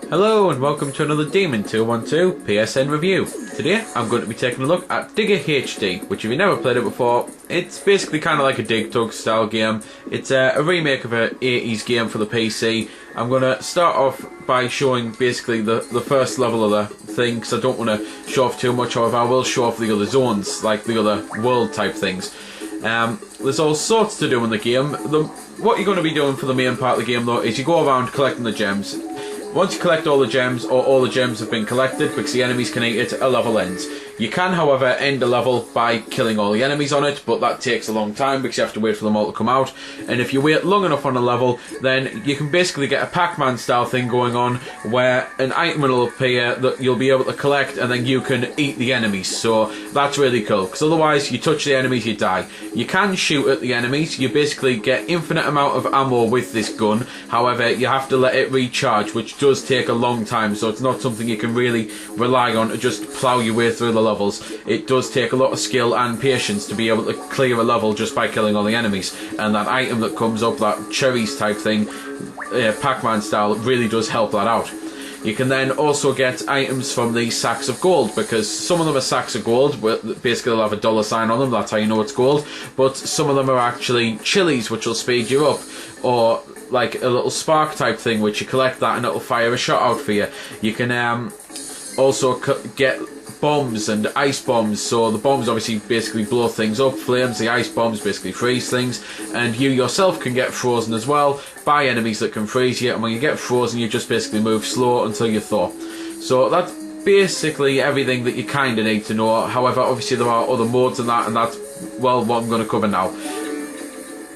Hello and welcome to another Demon 212 PSN review. Today I'm going to be taking a look at Digger HD, which if you've never played it before, it's basically kind of like a Dig Dug style game. It's a remake of an 80s game for the PC. I'm going to start off by showing basically the first level of the thing, because I don't want to show off too much. However, I will show off the other zones, like the other world type things. There's all sorts to do in the game. What you're going to be doing for the main part of the game though is you go around collecting the gems. Once you collect all the gems, or all the gems have been collected, because the enemies can eat it, a level ends. You can, however, end a level by killing all the enemies on it, but that takes a long time because you have to wait for them all to come out. And if you wait long enough on a level, then you can basically get a Pac-Man style thing going on, where an item will appear that you'll be able to collect, and then you can eat the enemies. So that's really cool, because otherwise you touch the enemies, you die. You can shoot at the enemies. You basically get infinite amount of ammo with this gun. However, you have to let it recharge, which does take a long time, so it's not something you can really rely on to just plow your way through the levels. It does take a lot of skill and patience to be able to clear a level just by killing all the enemies, and that item that comes up, that cherries type thing, Pac-Man style, really does help that out. You can then also get items from these sacks of gold, because some of them are sacks of gold, basically they'll have a dollar sign on them, that's how you know it's gold, but some of them are actually chilies, which will speed you up, or like a little spark type thing, which you collect that and it'll fire a shot out for you. You can also get bombs and ice bombs. So the bombs obviously basically blow things up, flames. The ice bombs basically freeze things, and you yourself can get frozen as well by enemies that can freeze you, and when you get frozen you just basically move slow until you thaw. So that's basically everything that you kind of need to know. However, obviously there are other modes in that, and that's, well, what I'm going to cover now.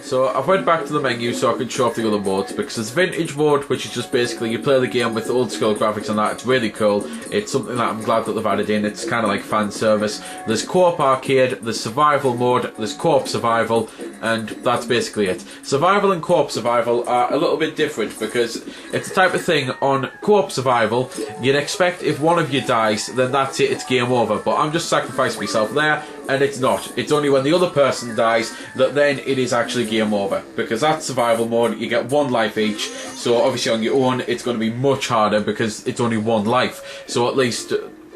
So I've went back to the menu so I can show off the other modes, because there's vintage mode, which is just basically you play the game with old school graphics and that. It's really cool. It's something that I'm glad that they've added in. It's kind of like fan service. There's co-op arcade, there's survival mode, there's co-op survival, and that's basically it. Survival and co-op survival are a little bit different, because it's the type of thing on co-op survival you'd expect if one of you dies, then that's it, it's game over. But I'm just sacrificing myself there, and it's not. It's only when the other person dies that then it is actually game over, because that's survival mode. You get one life each, so obviously on your own it's going to be much harder because it's only one life. So at least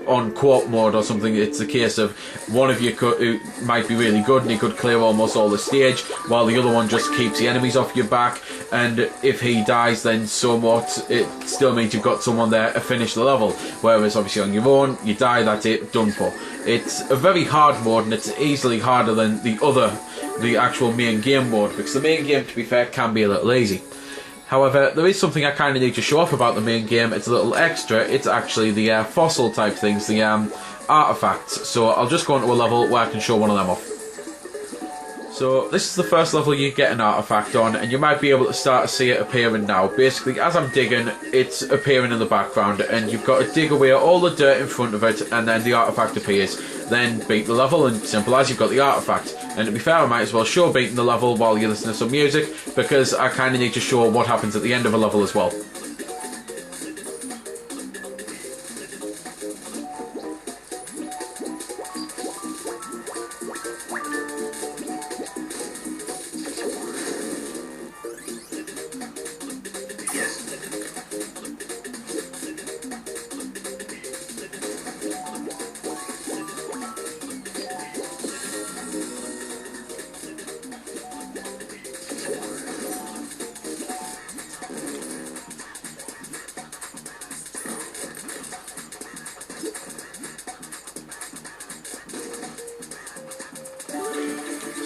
on co-op mode or something, it's a case of one of you who might be really good and he could clear almost all the stage, while the other one just keeps the enemies off your back, and if he dies then so what, it still means you've got someone there to finish the level. Whereas obviously on your own, you die, that's it, done for. It's a very hard mode, and it's easily harder than the actual main game mode, because the main game, to be fair, can be a little easy. However, there is something I kind of need to show off about the main game. It's a little extra. It's actually the fossil type things, the artifacts. So I'll just go into a level where I can show one of them off. So this is the first level you get an artifact on, and you might be able to start to see it appearing now. Basically, as I'm digging, it's appearing in the background, and you've got to dig away all the dirt in front of it, and then the artifact appears. Then beat the level, and simple as, you've got the artifact. And to be fair, I might as well show beating the level while you listen to some music, because I kind of need to show what happens at the end of a level as well.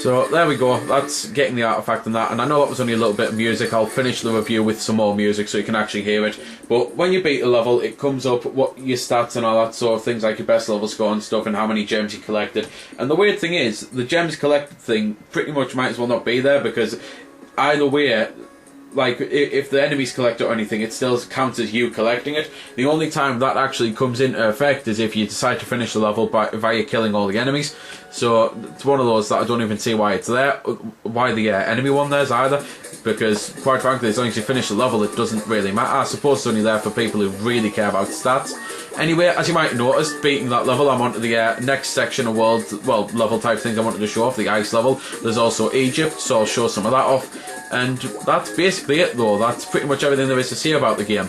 So there we go, that's getting the artifact and that, and I know that was only a little bit of music. I'll finish the review with some more music so you can actually hear it. But when you beat a level, it comes up what your stats and all that sort of things, like your best level score and stuff, and how many gems you collected. And the weird thing is, the gems collected thing pretty much might as well not be there, because either way, like, if the enemies collect it or anything, it still counts as you collecting it. The only time that actually comes into effect is if you decide to finish the level via killing all the enemies. So it's one of those that I don't even see why it's there, why the enemy one there's either, because quite frankly, as long as you finish the level, it doesn't really matter. I suppose it's only there for people who really care about stats. Anyway, as you might notice, beating that level, I'm onto the next section of level type things I wanted to show off, the ice level. There's also Egypt, so I'll show some of that off. And that's basically it though. That's pretty much everything there is to say about the game.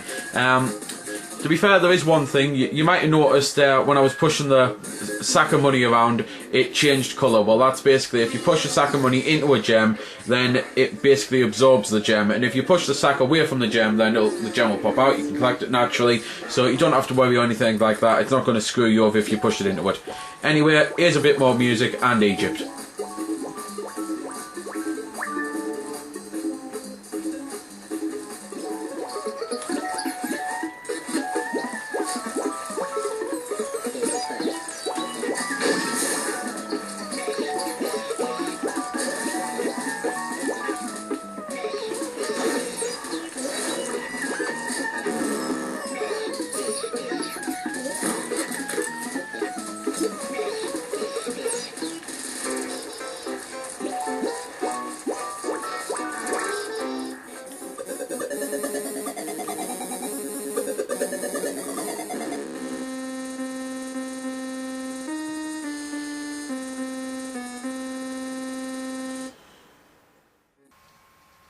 To be fair, there is one thing. You might have noticed when I was pushing the sack of money around, it changed colour. Well, that's basically if you push a sack of money into a gem, then it basically absorbs the gem. And if you push the sack away from the gem, then the gem will pop out. You can collect it naturally, so you don't have to worry or anything like that. It's not going to screw you over if you push it into it. Anyway, here's a bit more music and Egypt.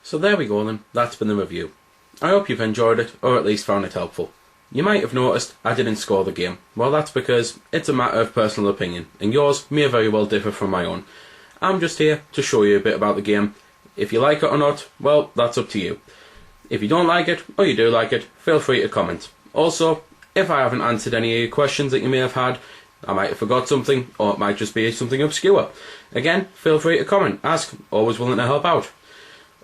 So there we go then, that's been the review. I hope you've enjoyed it, or at least found it helpful. You might have noticed I didn't score the game. Well, that's because it's a matter of personal opinion, and yours may very well differ from my own. I'm just here to show you a bit about the game. If you like it or not, well, that's up to you. If you don't like it, or you do like it, feel free to comment. Also, if I haven't answered any of your questions that you may have had, I might have forgot something, or it might just be something obscure. Again, feel free to comment, ask, always willing to help out.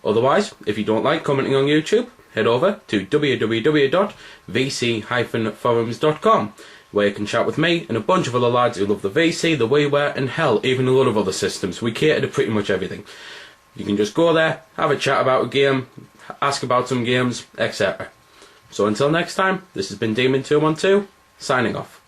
Otherwise, if you don't like commenting on YouTube, head over to www.vc-forums.com, where you can chat with me and a bunch of other lads who love the VC, the WiiWare, and hell, even a lot of other systems. We cater to pretty much everything. You can just go there, have a chat about a game, ask about some games, etc. So until next time, this has been Demon212, signing off.